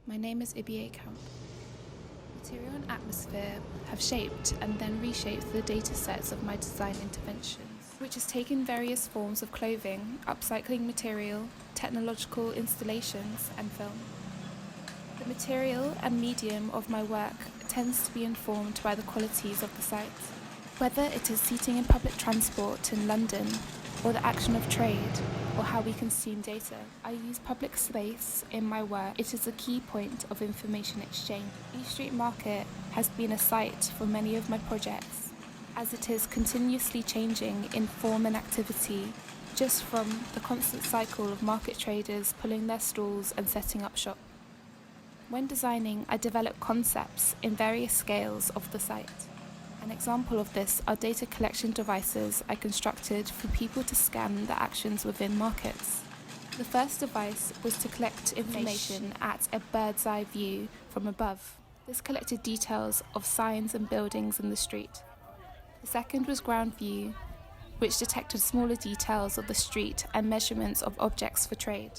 My name is Ibiye Camp. Material and atmosphere have shaped and then reshaped the data sets of my design interventions, which has taken various forms of clothing, upcycling material, technological installations, and film. The material and medium of my work tends to be informed by the qualities of the site. Whether it is seating in public transport in London, or the action of trade, or how we consume data, I use public space in my work. It is a key point of information exchange. East Street Market has been a site for many of my projects, as it is continuously changing in form and activity, just from the constant cycle of market traders pulling their stalls and setting up shop. When designing, I develop concepts in various scales of the site. An example of this are data collection devices I constructed for people to scan the actions within markets. The first device was to collect information at a bird's eye view from above. This collected details of signs and buildings in the street. The second was ground view, which detected smaller details of the street and measurements of objects for trade.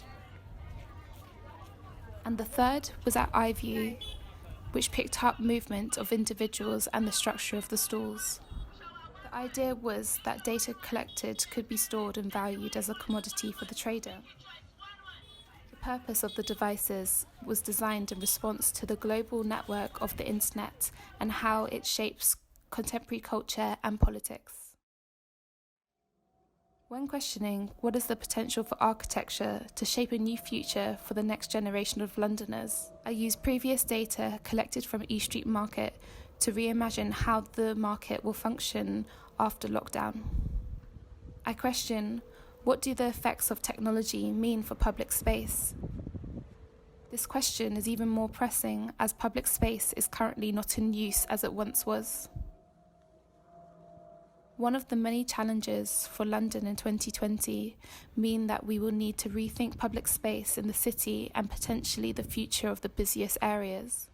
And the third was at eye view, which picked up movement of individuals and the structure of the stalls. The idea was that data collected could be stored and valued as a commodity for the trader. The purpose of the devices was designed in response to the global network of the internet and how it shapes contemporary culture and politics. When questioning what is the potential for architecture to shape a new future for the next generation of Londoners, I use previous data collected from East Street Market to reimagine how the market will function after lockdown. I question, what do the effects of technology mean for public space? This question is even more pressing as public space is currently not in use as it once was. One of the many challenges for London in 2020 mean that we will need to rethink public space in the city and potentially the future of the busiest areas.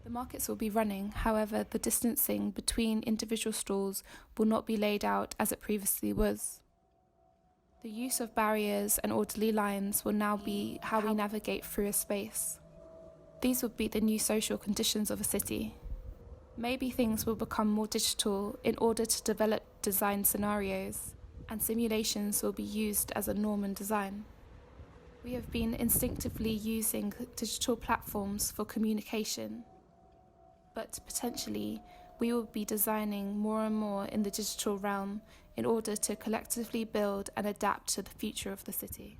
The markets will be running, however, the distancing between individual stalls will not be laid out as it previously was. The use of barriers and orderly lines will now be how we navigate through a space. These will be the new social conditions of a city. Maybe things will become more digital in order to develop design scenarios, and simulations will be used as a norm in design. We have been instinctively using digital platforms for communication, but potentially we will be designing more and more in the digital realm in order to collectively build and adapt to the future of the city.